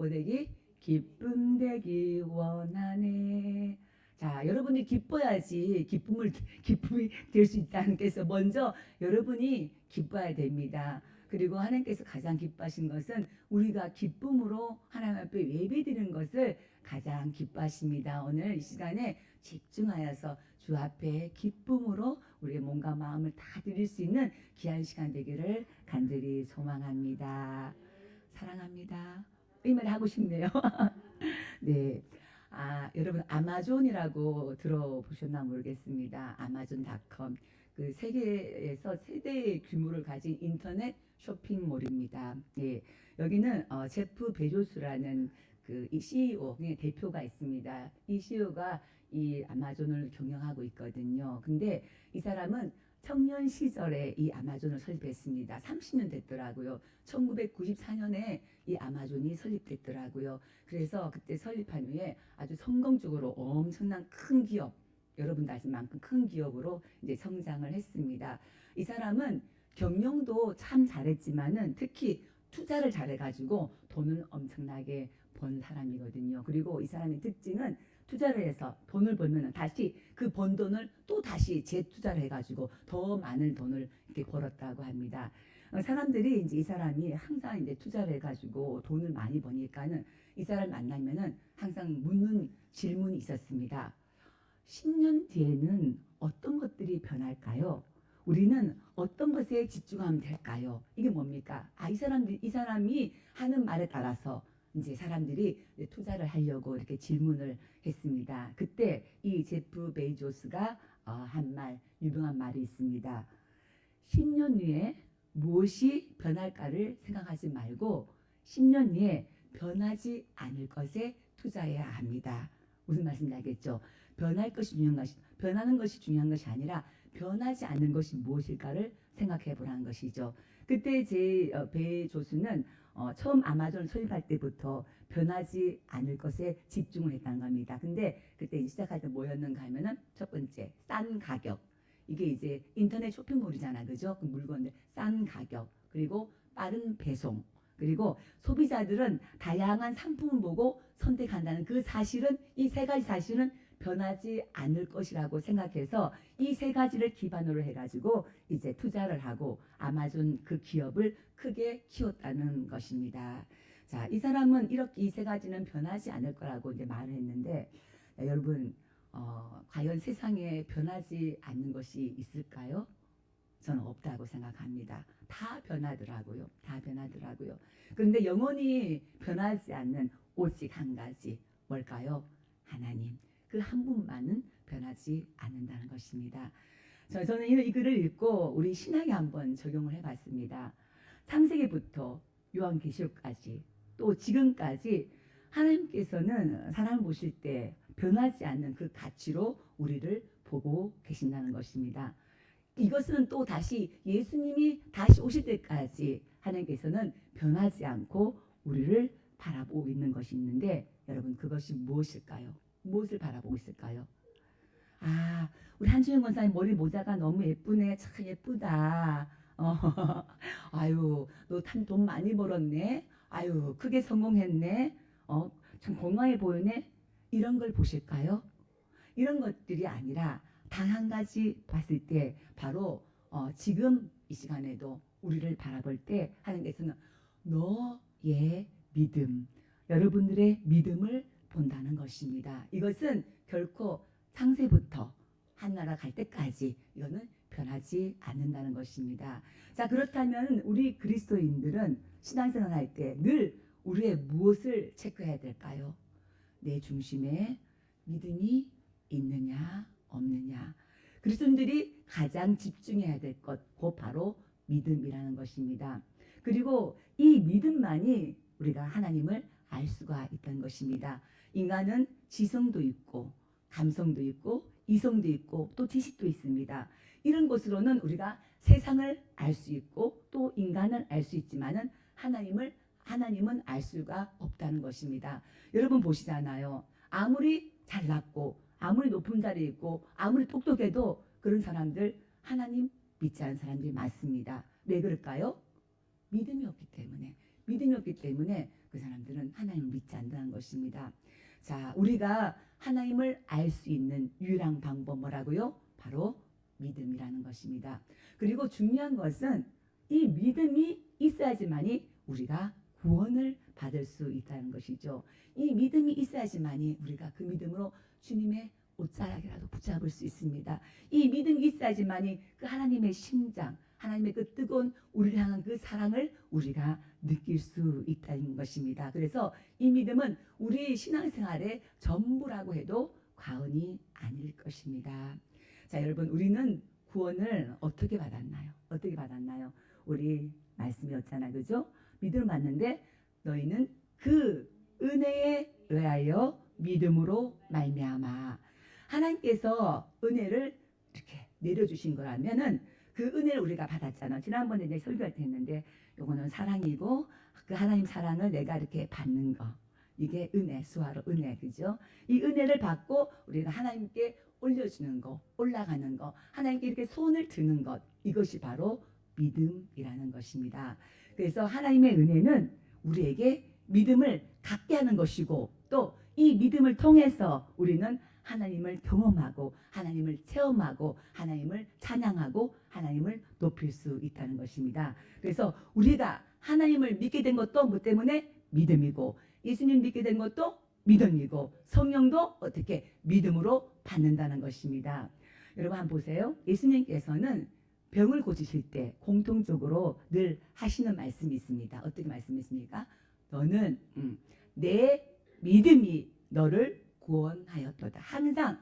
뭐되기? 기쁨 되기 원하네. 자, 여러분이 기뻐야지 기쁨이 될 수 있다는 게서 먼저 여러분이 기뻐야 됩니다. 그리고 하나님께서 가장 기뻐하신 것은 우리가 기쁨으로 하나님 앞에 예배드리는 것을 가장 기뻐하십니다. 오늘 이 시간에 집중하여서 주 앞에 기쁨으로 우리의 몸과 마음을 다 드릴 수 있는 귀한 시간 되기를 간절히 소망합니다. 사랑합니다. 이 말 하고 싶네요. 네. 여러분 아마존이라고 들어보셨나 모르겠습니다. 아마존닷컴. 그 세계에서 최대의 규모를 가진 인터넷 쇼핑몰입니다. 예. 여기는 제프 베조스라는 이 CEO, 대표가 있습니다. 이 CEO가 이 아마존을 경영하고 있거든요. 근데 이 사람은 청년 시절에 이 아마존을 설립했습니다. 30년 됐더라고요. 1994년에 이 아마존이 설립됐더라고요. 그래서 그때 설립한 후에 아주 성공적으로 엄청난 큰 기업, 여러분도 아실 만큼 큰 기업으로 이제 성장을 했습니다. 이 사람은 경영도 참 잘했지만은 특히 투자를 잘해가지고 돈을 엄청나게 번 사람이거든요. 그리고 이 사람의 특징은 투자를 해서 돈을 벌면 다시 그 번 돈을 또 다시 재투자를 해가지고 더 많은 돈을 이렇게 벌었다고 합니다. 사람들이 이제 이 사람이 항상 이제 투자를 해가지고 돈을 많이 버니까는 이 사람 만나면은 항상 묻는 질문이 있었습니다. 10년 뒤에는 어떤 것들이 변할까요? 우리는 어떤 것에 집중하면 될까요? 이게 뭡니까? 이 사람이 하는 말에 따라서 이제 사람들이 투자를 하려고 이렇게 질문을 했습니다. 그때 이 제프 베이조스가 한 말, 유명한 말이 있습니다. 10년 후에 무엇이 변할까를 생각하지 말고 10년 후에 변하지 않을 것에 투자해야 합니다. 무슨 말씀인지 알겠죠? 변하는 것이 중요한 것이 아니라 변하지 않는 것이 무엇일까를 생각해 보라는 것이죠. 그때 베조스는 처음 아마존 설립할 때부터 변하지 않을 것에 집중을 했다는 겁니다. 근데 그때 시작할 때 뭐였는가 하면은 첫 번째, 싼 가격. 이게 이제 인터넷 쇼핑몰이잖아. 그죠? 그 물건들 싼 가격. 그리고 빠른 배송. 그리고 소비자들은 다양한 상품을 보고 선택한다는 그 사실은 이 세 가지 사실은 변하지 않을 것이라고 생각해서 이 세 가지를 기반으로 해가지고 이제 투자를 하고 아마존 그 기업을 크게 키웠다는 것입니다. 자, 이 사람은 이렇게 이 세 가지는 변하지 않을 거라고 이제 말을 했는데 여러분 과연 세상에 변하지 않는 것이 있을까요? 저는 없다고 생각합니다. 다 변하더라고요. 다 변하더라고요. 그런데 영원히 변하지 않는 오직 한 가지 뭘까요? 하나님. 그 한 분만은 변하지 않는다는 것입니다. 저는 이 글을 읽고 우리 신학에 한번 적용을 해봤습니다. 창세기부터 요한계시록까지 또 지금까지 하나님께서는 사람을 보실 때 변하지 않는 그 가치로 우리를 보고 계신다는 것입니다. 이것은 또 다시 예수님이 다시 오실 때까지 하나님께서는 변하지 않고 우리를 바라보고 있는 것이 있는데 여러분 그것이 무엇일까요? 무엇을 바라보고 있을까요? 우리 한주영 권사님 머리 모자가 너무 예쁘네. 참 예쁘다. 아유, 너 참 돈 많이 벌었네. 아유, 크게 성공했네. 참 건강해 보이네. 이런 걸 보실까요? 이런 것들이 아니라 단 한 가지 봤을 때 바로 지금 이 시간에도 우리를 바라볼 때 하나님께서는 너의 믿음, 여러분들의 믿음을 본다는 것입니다. 이것은 결코 창세부터 한나라 갈 때까지 이거는 변하지 않는다는 것입니다. 자, 그렇다면 우리 그리스도인들은 신앙생활 할 때 늘 우리의 무엇을 체크해야 될까요? 내 중심에 믿음이 있느냐 없느냐. 그리스도인들이 가장 집중해야 될 것, 곧 바로 믿음이라는 것입니다. 그리고 이 믿음만이 우리가 하나님을 알 수가 있다는 것입니다. 인간은 지성도 있고 감성도 있고 이성도 있고 또 지식도 있습니다. 이런 것으로는 우리가 세상을 알 수 있고 또 인간을 알 수 있지만은 하나님은 알 수가 없다는 것입니다. 여러분 보시잖아요. 아무리 잘났고 아무리 높은 자리에 있고 아무리 똑똑해도 그런 사람들 하나님 믿지 않는 사람들이 많습니다. 왜 그럴까요? 믿음이 없기 때문에 그 사람들은 하나님을 믿지 않는다는 것입니다. 자, 우리가 하나님을 알 수 있는 유일한 방법 뭐라고요? 바로 믿음이라는 것입니다. 그리고 중요한 것은 이 믿음이 있어야지만이 우리가 구원을 받을 수 있다는 것이죠. 이 믿음이 있어야지만이 우리가 그 믿음으로 주님의 옷자락이라도 붙잡을 수 있습니다. 이 믿음이 있어야지만이 그 하나님의 심장, 하나님의 그 뜨거운 우리를 향한 그 사랑을 우리가 느낄 수 있다는 것입니다. 그래서 이 믿음은 우리 신앙생활의 전부라고 해도 과언이 아닐 것입니다. 자, 여러분, 우리는 구원을 어떻게 받았나요? 어떻게 받았나요? 우리 말씀이었잖아요. 그죠? 믿음을 받는데 너희는 그 은혜에 의하여 믿음으로 말미암아. 하나님께서 은혜를 이렇게 내려주신 거라면은 그 은혜를 우리가 받았잖아. 지난번에 내가 설교할 때 했는데 요거는 사랑이고 그 하나님 사랑을 내가 이렇게 받는 거. 이게 은혜, 수화로 은혜, 그죠? 이 은혜를 받고 우리가 하나님께 올려주는 거, 올라가는 거, 하나님께 이렇게 손을 드는 것, 이것이 바로 믿음이라는 것입니다. 그래서 하나님의 은혜는 우리에게 믿음을 갖게 하는 것이고 또 이 믿음을 통해서 우리는 하나님을 경험하고 하나님을 체험하고 하나님을 찬양하고 하나님을 높일 수 있다는 것입니다. 그래서 우리가 하나님을 믿게 된 것도 뭐 때문에? 믿음이고 예수님 믿게 된 것도 믿음이고 성령도 어떻게? 믿음으로 받는다는 것입니다. 여러분 한번 보세요. 예수님께서는 병을 고치실 때 공통적으로 늘 하시는 말씀이 있습니다. 어떻게 말씀이 있습니까? 너는 내 믿음이 너를 구원하였도다. 항상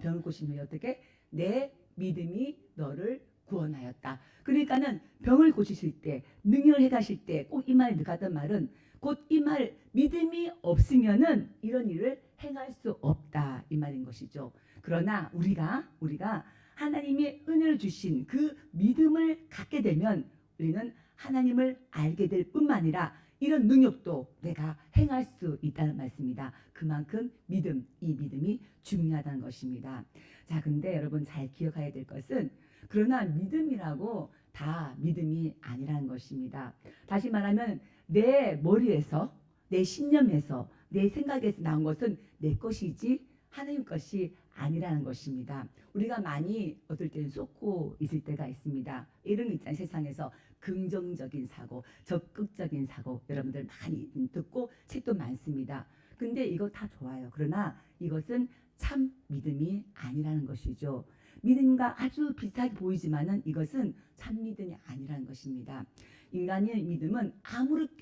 병을 고치는 어떻게? 내 믿음이 너를 구원하였다. 그러니까는 병을 고치실 때 능력을 해가실 때 꼭 이 말 하던 말은 곧 이 말 믿음이 없으면은 이런 일을 행할 수 없다 이 말인 것이죠. 그러나 우리가 하나님이 은혜를 주신 그 믿음을 갖게 되면 우리는 하나님을 알게 될 뿐만 아니라 이런 능력도 내가 행할 수 있다는 말씀입니다. 그만큼 이 믿음이 중요하다는 것입니다. 자, 근데 여러분 잘 기억해야 될 것은 그러나 믿음이라고 다 믿음이 아니라는 것입니다. 다시 말하면 내 머리에서, 내 신념에서, 내 생각에서 나온 것은 내 것이지 하나님 것이 아니라는 것입니다. 우리가 많이 어떨 때는 쏟고 있을 때가 있습니다. 이런 거 있잖아요. 세상에서 긍정적인 사고, 적극적인 사고 여러분들 많이 듣고 책도 많습니다. 근데 이거 다 좋아요. 그러나 이것은 참 믿음이 아니라는 것이죠. 믿음과 아주 비슷하게 보이지만은 이것은 참 믿음이 아니라는 것입니다. 인간의 믿음은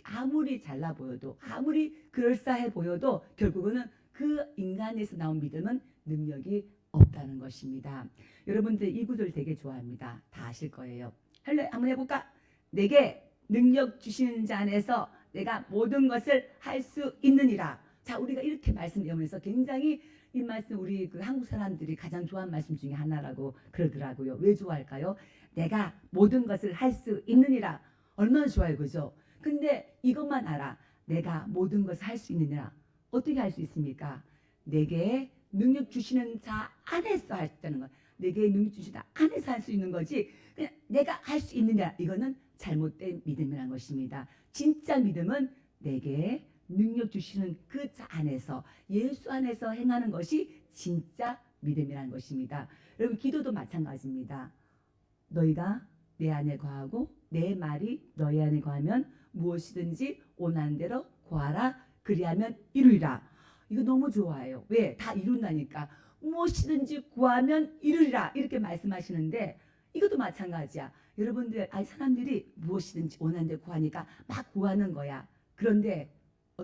아무리 잘나 보여도 아무리 그럴싸해 보여도 결국은 그 인간에서 나온 믿음은 능력이 없다는 것입니다. 여러분들 이 구절 되게 좋아합니다. 다 아실 거예요. 한번 해볼까? 내게 능력 주시는 자 안에서 내가 모든 것을 할 수 있느니라. 자, 우리가 이렇게 말씀 배우면서 굉장히 이 말씀 우리 그 한국 사람들이 가장 좋아하는 말씀 중에 하나라고 그러더라고요. 왜 좋아할까요? 내가 모든 것을 할 수 있느니라. 얼마나 좋아요, 그죠? 근데 이것만 알아. 내가 모든 것을 할 수 있느니라. 어떻게 할 수 있습니까? 내게 능력 주시는 자 안에서 할 수 있다는 것. 내게 능력 주시는 자 안에서 할 수 있는 거지. 그냥 내가 할 수 있느냐. 이거는 잘못된 믿음이라는 것입니다. 진짜 믿음은 내게 능력 주시는 그 자 안에서 예수 안에서 행하는 것이 진짜 믿음이라는 것입니다. 여러분 기도도 마찬가지입니다. 너희가 내 안에 거하고 내 말이 너희 안에 거하면 무엇이든지 원하는 대로 구하라. 그리하면 이루리라. 이거 너무 좋아요. 왜? 다 이룬다니까. 무엇이든지 구하면 이루리라. 이렇게 말씀하시는데 이것도 마찬가지야. 여러분들 사람들이 무엇이든지 원하는 대로 구하니까 막 구하는 거야. 그런데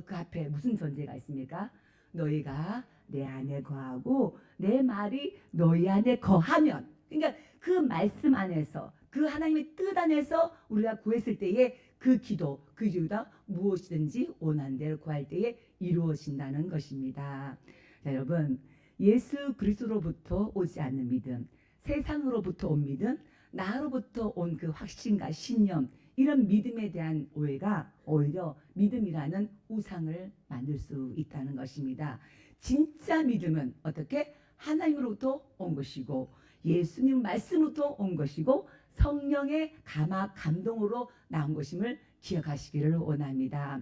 그 앞에 무슨 전제가 있습니까? 너희가 내 안에 거하고 내 말이 너희 안에 거하면, 그러니까 그 말씀 안에서 그 하나님의 뜻 안에서 우리가 구했을 때에 그 기도, 그 기도가 무엇이든지 원하는 대로 구할 때에 이루어진다는 것입니다. 자, 여러분 예수 그리스도로부터 오지 않는 믿음, 세상으로부터 온 믿음, 나로부터 온 그 확신과 신념, 이런 믿음에 대한 오해가 오히려 믿음이라는 우상을 만들 수 있다는 것입니다. 진짜 믿음은 어떻게? 하나님으로부터 온 것이고 예수님 말씀으로부터 온 것이고 성령의 감화 감동으로 나온 것임을 기억하시기를 원합니다.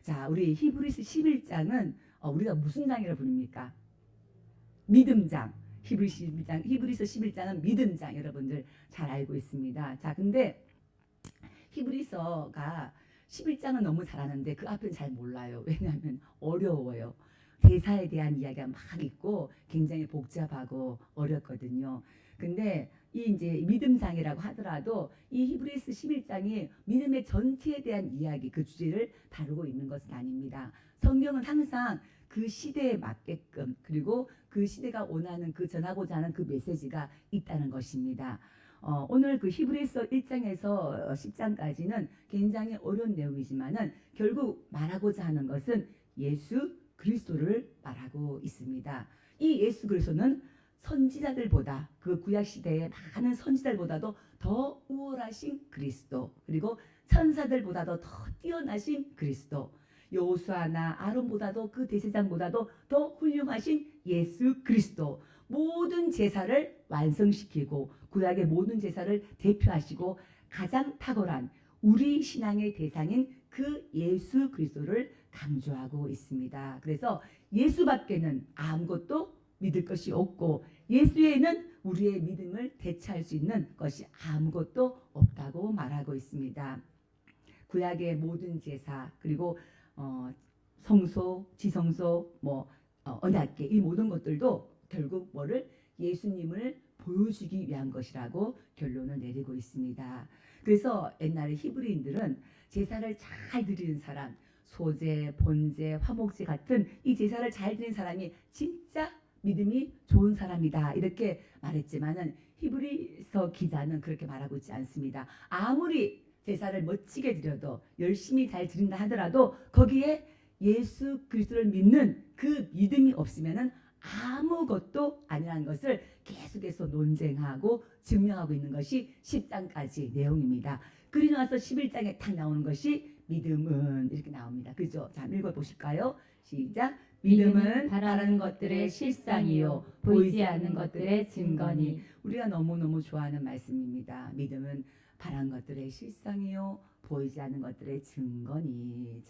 자, 우리 히브리서 11장은 우리가 무슨 장이라 부릅니까? 믿음장. 히브리서 11장은 믿음장, 여러분들 잘 알고 있습니다. 자, 근데 히브리서가 11장은 너무 잘하는데 그 앞은 잘 몰라요. 왜냐하면 어려워요. 대사에 대한 이야기가 막 있고 굉장히 복잡하고 어렵거든요. 근데 이 이제 믿음장이라고 하더라도 이 히브리서 11장이 믿음의 전체에 대한 이야기, 그 주제를 다루고 있는 것은 아닙니다. 성경은 항상 그 시대에 맞게끔, 그리고 그 시대가 원하는, 그 전하고자 하는 그 메시지가 있다는 것입니다. 오늘 그 히브리서 1장에서 10장까지는 굉장히 어려운 내용이지만은 결국 말하고자 하는 것은 예수 그리스도를 말하고 있습니다. 이 예수 그리스도는 선지자들보다, 그 구약 시대의 많은 선지자들보다도 더 우월하신 그리스도, 그리고 천사들보다도 더 뛰어나신 그리스도, 여호수아나 아론보다도, 그 대제사장보다도 더 훌륭하신 예수 그리스도, 모든 제사를 완성시키고 구약의 모든 제사를 대표하시고 가장 탁월한 우리 신앙의 대상인 그 예수 그리스도를 강조하고 있습니다. 그래서 예수밖에는 아무것도 믿을 것이 없고 예수에는 우리의 믿음을 대체할 수 있는 것이 아무것도 없다고 말하고 있습니다. 구약의 모든 제사, 그리고 성소, 지성소, 언약궤, 이 모든 것들도 결국 뭐를, 예수님을 보여주기 위한 것이라고 결론을 내리고 있습니다. 그래서 옛날에 히브리인들은 제사를 잘 드리는 사람, 소제, 번제, 화목제 같은 이 제사를 잘 드리는 사람이 진짜 믿음이 좋은 사람이다, 이렇게 말했지만은 히브리서 기자는 그렇게 말하고 있지 않습니다. 아무리 제사를 멋지게 드려도, 열심히 잘 드린다 하더라도 거기에 예수 그리스도를 믿는 그 믿음이 없으면은 아무것도 아니라는 것을 계속해서 논쟁하고 증명하고 있는 것이 10장까지 내용입니다. 그리고 나서 11장에 딱 나오는 것이 믿음은, 이렇게 나옵니다. 그죠? 자, 읽어보실까요? 시작. 믿음은 바라는 것들의 실상이요 보이지 않는 것들의 증거니. 우리가 너무너무 좋아하는 말씀입니다. 믿음은 바라는 것들의 실상이요 보이지 않는 것들의 증거니.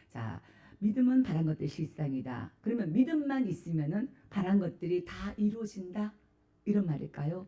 자, 믿음은 바란 것들의 실상이다. 그러면 믿음만 있으면은 바란 것들이 다 이루어진다, 이런 말일까요?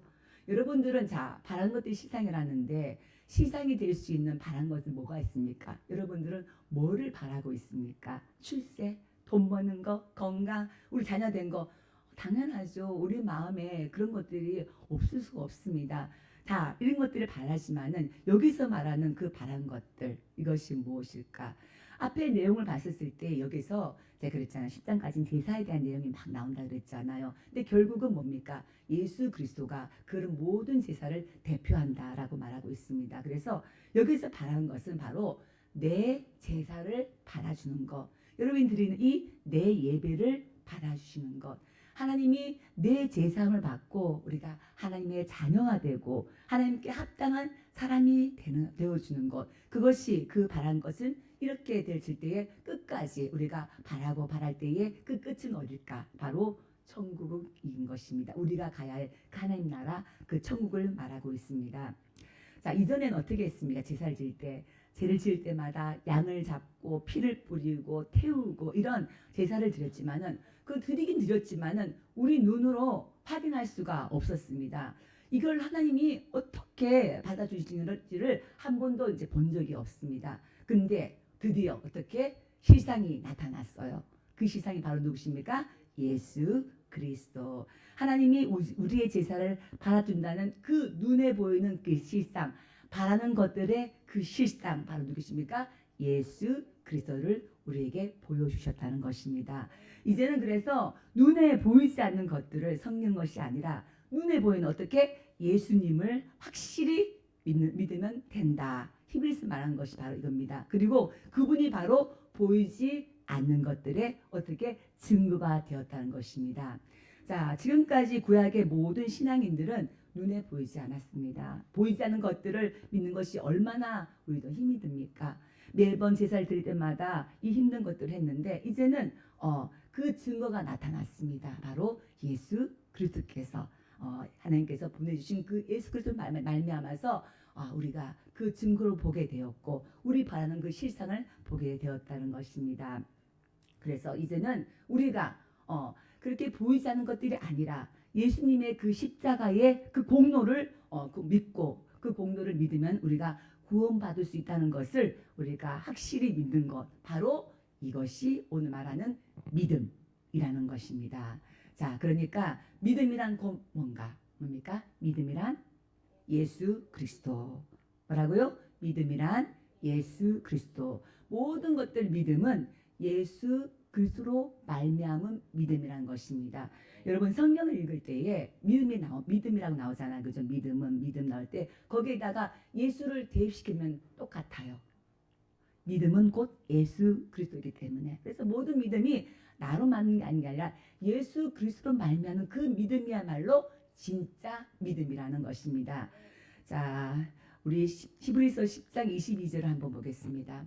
여러분들은 자, 바란 것들이 실상이라는데 실상이 될 수 있는 바란 것은 뭐가 있습니까? 여러분들은 뭐를 바라고 있습니까? 출세, 돈 버는 거, 건강, 우리 자녀 된 거, 당연하죠. 우리 마음에 그런 것들이 없을 수가 없습니다. 자, 이런 것들을 바라지만은 여기서 말하는 그 바란 것들, 이것이 무엇일까? 앞에 내용을 봤었을 때 여기서 제가 그랬잖아요. 10장까지는 제사에 대한 내용이 막 나온다 그랬잖아요. 근데 결국은 뭡니까? 예수 그리스도가 그런 모든 제사를 대표한다라고 말하고 있습니다. 그래서 여기서 바라는 것은 바로 내 제사를 받아주는 것, 여러분이 드리는 이 내 예배를 받아주시는 것, 하나님이 내 제사함을 받고 우리가 하나님의 자녀가 되고 하나님께 합당한 사람이 되어주는 것, 그것이, 그 바란 것은 이렇게 될 때에 끝까지 우리가 바라고 바랄 때에 그 끝은 어딜까? 바로 천국인 것입니다. 우리가 가야 할 하나님 나라, 그 천국을 말하고 있습니다. 자, 이전에는 어떻게 했습니까? 제사를 지을 때, 제를 지을 때마다 양을 잡고 피를 뿌리고 태우고 이런 제사를 드렸지만은, 그 드리긴 드렸지만은 우리 눈으로 확인할 수가 없었습니다. 이걸 하나님이 어떻게 받아주시는지를 한 번도 이제 본 적이 없습니다. 근데 드디어 어떻게 실상이 나타났어요. 그 실상이 바로 누구십니까? 예수 그리스도. 하나님이 우리의 제사를 받아준다는 그 눈에 보이는 그 실상, 바라는 것들의 그 실상, 바로 누구십니까? 예수 그리스도를 우리에게 보여주셨다는 것입니다. 이제는 그래서 눈에 보이지 않는 것들을 섬기는 것이 아니라 눈에 보이는, 어떻게 예수님을 확실히 믿으면 된다. 히브리서 말하는 것이 바로 이겁니다. 그리고 그분이 바로 보이지 않는 것들의 어떻게 증거가 되었다는 것입니다. 자, 지금까지 구약의 모든 신앙인들은 눈에 보이지 않았습니다. 보이지 않는 것들을 믿는 것이 얼마나 우리도 힘이 듭니까? 매번 제사를 드릴 때마다 이 힘든 것들을 했는데 이제는 그 증거가 나타났습니다. 바로 예수 그리스도께서, 하나님께서 보내주신 그 예수 그리스도 말미암아서 우리가 그 증거를 보게 되었고 우리 바라는 그 실상을 보게 되었다는 것입니다. 그래서 이제는 우리가 그렇게 보이지 않는 것들이 아니라 예수님의 그 십자가의 그 공로를 믿고 그 공로를 믿으면 우리가 구원받을 수 있다는 것을 우리가 확실히 믿는 것, 바로 이것이 오늘 말하는 믿음이라는 것입니다. 자, 그러니까 믿음이란 뭡니까? 믿음이란 예수 그리스도. 뭐라고요? 믿음이란 예수 그리스도. 모든 것들 믿음은 예수 그리스도로 말미암은 믿음이라는 것입니다. 여러분 성경을 읽을 때에 믿음이라고 나오잖아요. 그죠? 믿음 나올 때 거기에다가 예수를 대입시키면 똑같아요. 믿음은 곧 예수 그리스도이기 때문에. 그래서 모든 믿음이 나로 맞는 게 아니라 예수 그리스도로 말미암은 그 믿음이야말로 진짜 믿음이라는 것입니다. 자, 우리 히브리서 10장 22절을 한번 보겠습니다.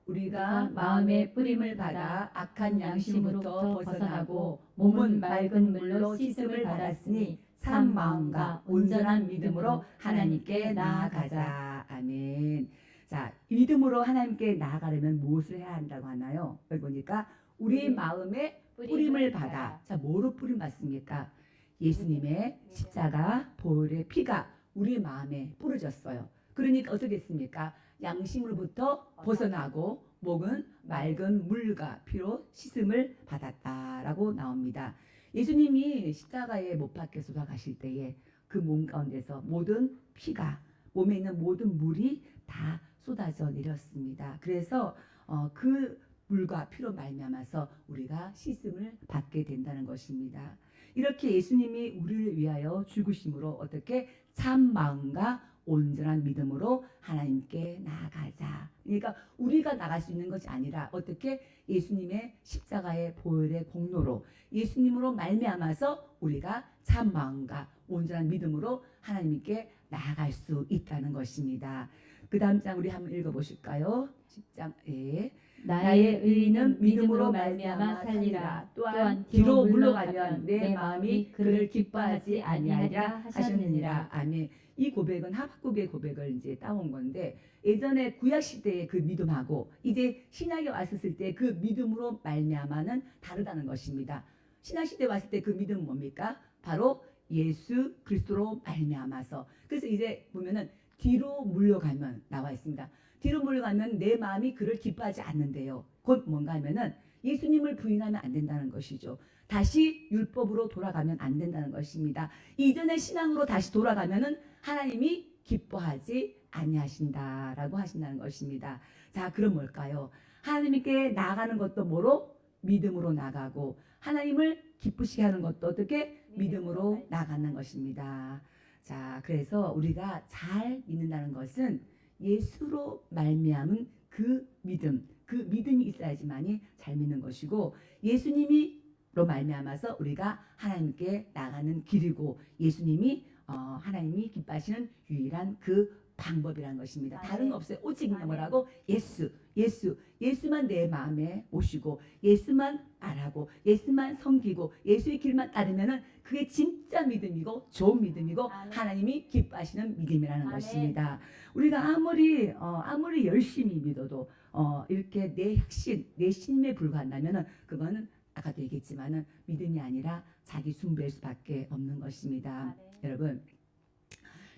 우리가 마음의 뿌림을 받아 악한 양심으로부터 벗어나고 몸은 맑은 물로 씻음을 받았으니 참 마음과 온전한 믿음으로 하나님께 나아가자. 아멘. 자, 믿음으로 하나님께 나아가려면 무엇을 해야 한다고 하나요? 여기 보니까 우리 마음의 뿌림을 받아. 자, 뭐로 뿌림 받습니까? 예수님의 십자가 보혈의 피가 우리 마음에 뿌려졌어요. 그러니까 어떻게 했습니까? 양심으로부터 벗어나고 목은 맑은 물과 피로 씻음을 받았다라고 나옵니다. 예수님이 십자가에 못 박혀서 돌아가실 때에 그 몸 가운데서 모든 피가 몸에 있는 모든 물이 다 쏟아져 내렸습니다. 그래서 그 물과 피로 말미암아서 우리가 씻음을 받게 된다는 것입니다. 이렇게 예수님이 우리를 위하여 죽으심으로 어떻게 참 마음과 온전한 믿음으로 하나님께 나아가자. 그러니까 우리가 나갈 수 있는 것이 아니라 어떻게 예수님의 십자가의 보혈의 공로로 예수님으로 말미암아서 우리가 참 마음과 온전한 믿음으로 하나님께 나아갈 수 있다는 것입니다. 그 다음 장 우리 한번 읽어보실까요? 10장에 나의 의인은 믿음으로 말미암아 살리라. 또한 뒤로 물러가면 내 마음이 그를 기뻐하지 아니하리라 하셨느니라. 아멘. 이 고백은 하박국의 고백을 이제 따온 건데 예전에 구약 시대의 그 믿음하고 이제 신약에 왔을 때 그 믿음으로 말미암아는 다르다는 것입니다. 신약 시대에 왔을 때 그 믿음은 뭡니까? 바로 예수 그리스도로 말미암아서. 그래서 이제 보면은 뒤로 물러가면 나와 있습니다. 뒤로 물러가면 내 마음이 그를 기뻐하지 않는데요. 곧 뭔가 하면은 예수님을 부인하면 안 된다는 것이죠. 다시 율법으로 돌아가면 안 된다는 것입니다. 이전의 신앙으로 다시 돌아가면은 하나님이 기뻐하지 아니하신다라고 하신다는 것입니다. 자, 그럼 뭘까요? 하나님께 나아가는 것도 뭐로? 믿음으로 나가고 하나님을 기쁘시게 하는 것도 어떻게? 믿음으로 나가는 것입니다. 자, 그래서 우리가 잘 믿는다는 것은 예수로 말미암은 그 믿음이 있어야지만이 잘 믿는 것이고 예수님이로 말미암아서 우리가 하나님께 나가는 길이고 예수님이 하나님이 기뻐하시는 유일한 그 방법이라는 것입니다. 다른 거 없어요. 오직 뭐라고? 예수만 내 마음에 오시고 예수만 말하고 예수만 섬기고 예수의 길만 따르면은 그게 진짜 믿음이고 좋은 믿음이고 하나님이 기뻐하시는 믿음이라는 것입니다. 우리가 아무리 열심히 믿어도 이렇게 내 혁신, 내 신임에 불과한다면은 그거는 아까도 얘기했지만은 믿음이 아니라 자기 숭배일 수밖에 없는 것입니다. 여러분,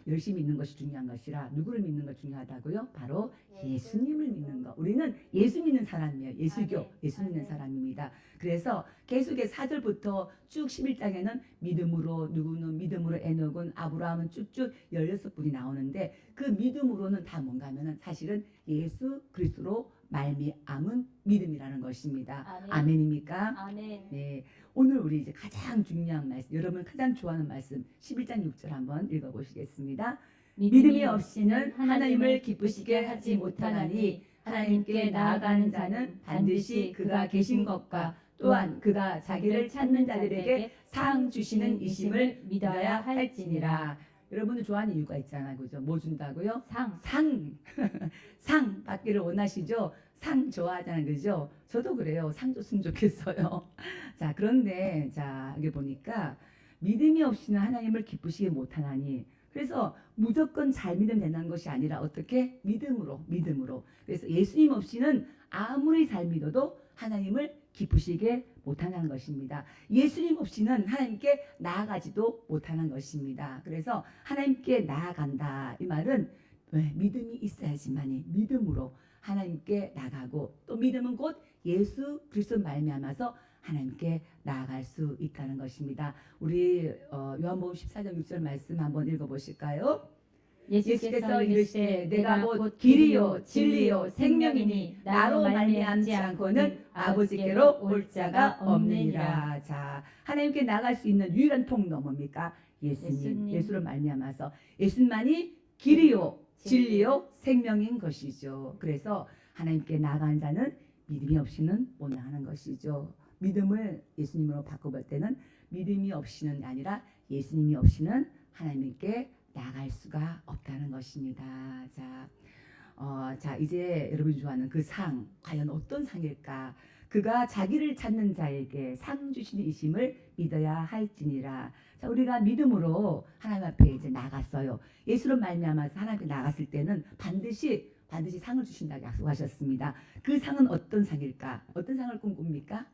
열심히 믿는 것이 중요한 것이라 누구를 믿는 것이 중요하다고요? 바로 예수님을 믿는 것. 우리는 예수 믿는 사람이에요. 예수교, 예수 믿는 사람입니다. 그래서 계속해 4절부터 쭉 11장에는 믿음으로 누구는 믿음으로 에녹은 아브라함은 쭉쭉 16분이 나오는데 그 믿음으로는 다 뭔가 하면은 사실은 예수 그리스도로 말미암은 믿음이라는 것입니다. 아멘입니까? 아멘. 네. 오늘 우리 이제 가장 중요한 말씀, 여러분 가장 좋아하는 말씀 11장 6절 한번 읽어보시겠습니다. 믿음이 없이는 하나님을 기쁘시게 하지 못하나니 하나님께 나아가는 자는 반드시 그가 계신 것과 또한 그가 자기를 찾는 자들에게 상 주시는 이심을 믿어야 할지니라. 여러분들 좋아하는 이유가 있잖아요. 그죠? 뭐 준다고요? 상 받기를 원하시죠? 상 좋아하잖아요. 그죠? 저도 그래요. 상 줬으면 좋겠어요. 자, 그런데 자, 여기 보니까 믿음이 없이는 하나님을 기쁘시게 못하나니 그래서 무조건 잘 믿으면 된다는 것이 아니라 어떻게? 믿음으로. 그래서 예수님 없이는 아무리 잘 믿어도 하나님을 기쁘시게 못하는 것입니다. 예수님 없이는 하나님께 나아가지도 못하는 것입니다. 그래서 하나님께 나아간다. 이 말은 왜? 믿음이 있어야지만이 믿음으로 하나님께 나가고 또 믿음은 곧 예수 그리스도 말미암아서 하나님께 나아갈 수 있다는 것입니다. 우리 요한복음 14장 6절 말씀 한번 읽어보실까요? 예수께서 이르시되 내가 곧 길이요 진리요 생명이니 나로 말미암지 않고는 아버지께로 올 자가 없느니라. 자, 하나님께 나갈 수 있는 유일한 통로 뭡니까? 예수님. 예수로 말미암아서 예수만이 길이요 진리요 생명인 것이죠. 그래서 하나님께 나간 자는 믿음이 없이는 못 나가는 것이죠. 믿음을 예수님으로 바꿔볼 때는 믿음이 없이는 아니라 예수님이 없이는 하나님께 나갈 수가 없다는 것입니다. 자, 이제 여러분이 좋아하는 그 상, 과연 어떤 상일까? 그가 자기를 찾는 자에게 상 주시는 이심을 믿어야 할지니라. 자, 우리가 믿음으로 하나님 앞에 이제 나갔어요. 예수로 말미암아서 하나님 앞에 나갔을 때는 반드시 상을 주신다고 약속하셨습니다. 그 상은 어떤 상일까? 어떤 상을 꿈꿉니까?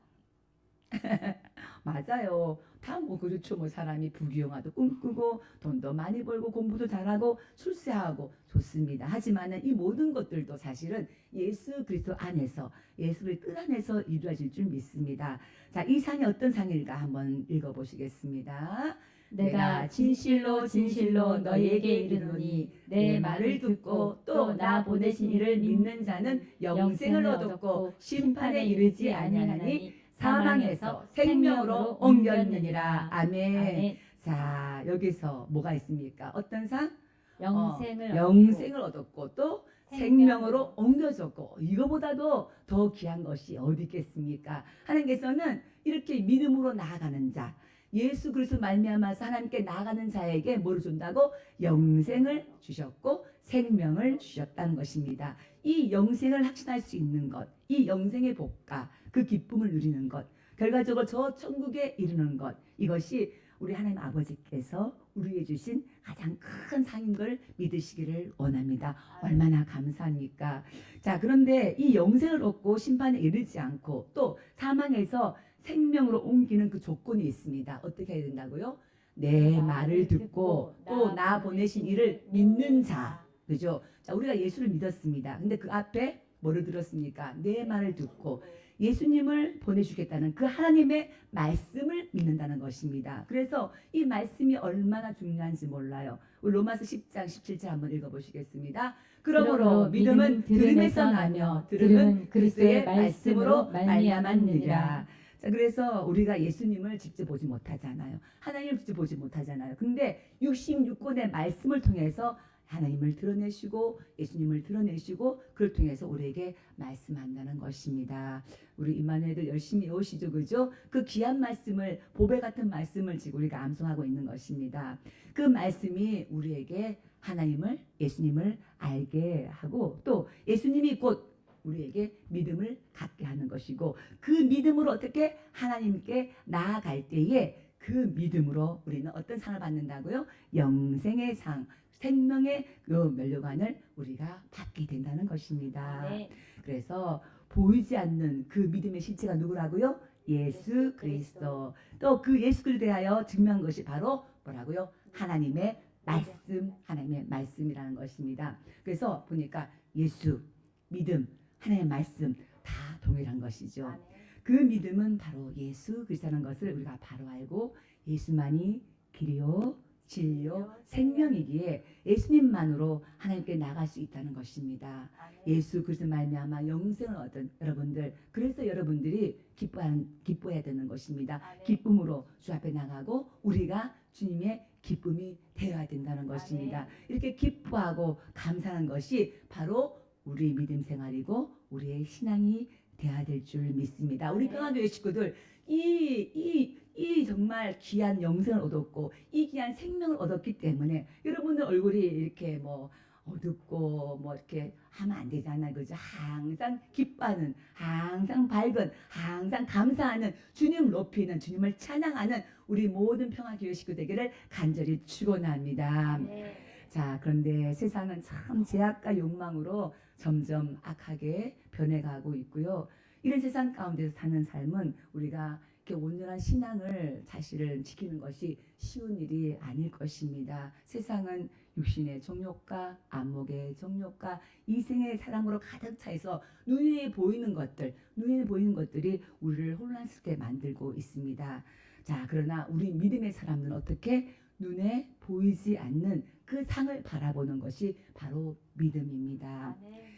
맞아요. 다 뭐 그렇죠. 뭐 사람이 부귀영화도 꿈꾸고 돈도 많이 벌고 공부도 잘하고 출세하고 좋습니다. 하지만은 이 모든 것들도 사실은 예수 그리스도 안에서 예수의 뜻 안에서 이루어질 줄 믿습니다. 자, 이 상이 어떤 상일까 한번 읽어보시겠습니다. 내가 진실로 진실로 너희에게 이르노니 내 말을 듣고 또 나 보내신 이를 믿는 자는 영생을 얻었고 심판에 이르지 아니하나니 사망에서 생명으로 옮겼느니라. 아멘. 자, 여기서 뭐가 있습니까? 어떤 상? 영생을 얻었고 또 생명으로 옮겨졌고 이거보다도 더 귀한 것이 어디 있겠습니까? 하나님께서는 이렇게 믿음으로 나아가는 자, 예수 그리스도 말미암아서 하나님께 나아가는 자에게 뭐를 준다고? 영생을 주셨고 생명을 주셨다는 것입니다. 이 영생을 확신할 수 있는 것, 이 영생의 복과 그 기쁨을 누리는 것, 결과적으로 저 천국에 이르는 것, 이것이 우리 하나님 아버지께서 우리에게 주신 가장 큰 상인 걸 믿으시기를 원합니다. 얼마나 감사합니까? 자, 그런데 이 영생을 얻고 심판에 이르지 않고 또 사망에서 생명으로 옮기는 그 조건이 있습니다. 어떻게 해야 된다고요? 내 말을 듣고 또 나 보내신 이를 믿는 자. 그죠? 자, 우리가 예수를 믿었습니다. 근데 그 앞에 뭐를 들었습니까? 내 말을 듣고 예수님을 보내주겠다는 그 하나님의 말씀을 믿는다는 것입니다. 그래서 이 말씀이 얼마나 중요한지 몰라요. 우리 로마서 10장 17절 한번 읽어보시겠습니다. 그러므로 믿음은 들음에서 나며 들음은 그리스도의 말씀으로 말미암았느니라. 자, 그래서 우리가 예수님을 직접 보지 못하잖아요. 하나님을 직접 보지 못하잖아요. 근데 66권의 말씀을 통해서 하나님을 드러내시고 예수님을 드러내시고 그를 통해서 우리에게 말씀한다는 것입니다. 우리 임마누엘들 열심히 오시죠, 그죠? 그 귀한 말씀을 보배 같은 말씀을 지금 우리가 암송하고 있는 것입니다. 그 말씀이 우리에게 하나님을 예수님을 알게 하고 또 예수님이 곧 우리에게 믿음을 갖게 하는 것이고 그 믿음으로 어떻게 하나님께 나아갈 때에 그 믿음으로 우리는 어떤 상을 받는다고요? 영생의 상, 생명의 그 면류관을 우리가 받게 된다는 것입니다. 네. 그래서 보이지 않는 그 믿음의 실체가 누구라고요? 예수 그리스도. 또 그 예수 그리스도에 대하여 증명한 것이 바로 뭐라고요? 하나님의 말씀, 하나님의 말씀이라는 것입니다. 그래서 보니까 예수, 믿음, 하나님의 말씀 다 동일한 것이죠. 그 믿음은 바로 예수 그리스도라는 것을 우리가 바로 알고 예수만이 길이요 진리요 생명이기에 예수님만으로 하나님께 나갈 수 있다는 것입니다. 예수 그리스도 말미암아 영생을 얻은 여러분들, 그래서 여러분들이 기뻐해야 되는 것입니다. 기쁨으로 주 앞에 나가고 우리가 주님의 기쁨이 되어야 된다는 것입니다. 이렇게 기뻐하고 감사하는 것이 바로 우리 믿음 생활이고 우리의 신앙이 되어야 될 줄 믿습니다. 우리 평안교회 식구들 이 정말 귀한 영생을 얻었고 이 귀한 생명을 얻었기 때문에 여러분들 얼굴이 이렇게 뭐 어둡고 뭐 이렇게 하면 안 되잖아요. 그죠? 항상 기뻐하는, 항상 밝은, 항상 감사하는, 주님 높이는, 주님을 찬양하는 우리 모든 평화교회 식구 되기를 간절히 축원합니다. 네. 자, 그런데 세상은 참 제약과 욕망으로 점점 악하게 변해가고 있고요. 이런 세상 가운데서 사는 삶은 우리가 이렇게 온전한 신앙을 사실은 지키는 것이 쉬운 일이 아닐 것입니다. 세상은 육신의 정욕과 안목의 정욕과 이생의 사랑으로 가득 차서 눈에 보이는 것들이 우리를 혼란스럽게 만들고 있습니다. 자, 그러나 우리 믿음의 사람들은 어떻게 눈에 보이지 않는 그 상을 바라보는 것이 바로 믿음입니다. 네.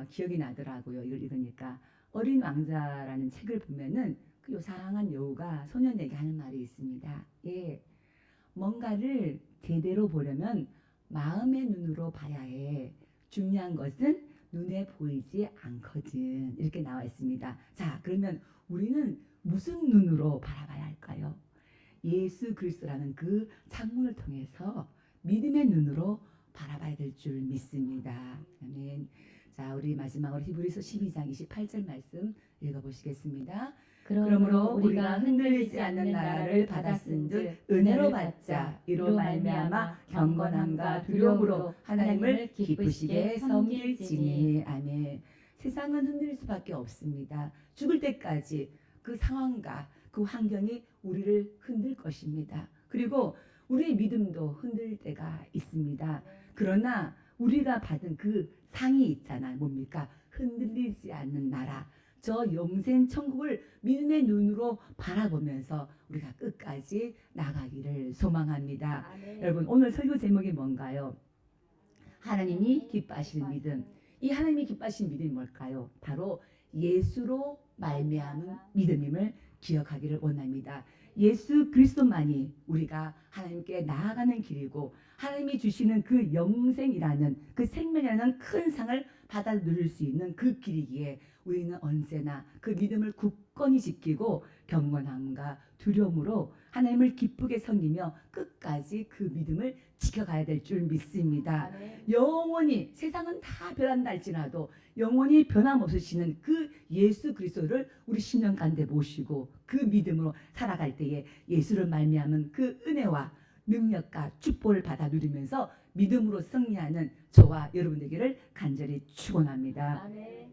기억이 나더라고요. 이걸 읽으니까 어린 왕자라는 책을 보면은 그 요상한 여우가 소년에게 하는 말이 있습니다. 예, 뭔가를 제대로 보려면 마음의 눈으로 봐야 해. 중요한 것은 눈에 보이지 않거든. 이렇게 나와 있습니다. 자, 그러면 우리는 무슨 눈으로 바라봐야 할까요? 예수 그리스도라는 그 창문을 통해서 믿음의 눈으로 바라봐야 될 줄 믿습니다. 아멘. 자, 우리 마지막으로 히브리서 12장 28절 말씀 읽어보시겠습니다. 그러므로 우리가 흔들리지 않는 나라를 받았은즉 은혜로 받자. 이로 말미암아 경건함과 두려움으로 하나님을 기쁘시게 섬길지니. 아멘. 세상은 흔들릴 수밖에 없습니다. 죽을 때까지 그 상황과 그 환경이 우리를 흔들 것입니다. 그리고 우리의 믿음도 흔들릴 때가 있습니다. 그러나 우리가 받은 그 상이 있잖아요. 뭡니까? 흔들리지 않는 나라. 저 영생 천국을 믿음의 눈으로 바라보면서 우리가 끝까지 나가기를 소망합니다. 네. 여러분, 오늘 설교 제목이 뭔가요? 하나님이 기뻐하시는 믿음. 이 하나님이 기뻐하시는 믿음이 뭘까요? 바로 예수로 말미암은 믿음임을 기억하기를 원합니다. 예수 그리스도만이 우리가 하나님께 나아가는 길이고 하나님이 주시는 그 영생이라는 그 생명이라는 큰 상을 받아 누릴 수 있는 그 길이기에 우리는 언제나 그 믿음을 굳건히 지키고 경건함과 두려움으로 하나님을 기쁘게 섬기며 끝까지 그 믿음을 지켜가야 될 줄 믿습니다. 네. 영원히 세상은 다 변한다 할지라도 영원히 변함없으시는 그 예수 그리스도를 우리 심령 가운데 모시고 그 믿음으로 살아갈 때에 예수를 말미암은 그 은혜와 능력과 축복을 받아 누리면서 믿음으로 승리하는 저와 여러분 되기를 간절히 축원합니다. 네.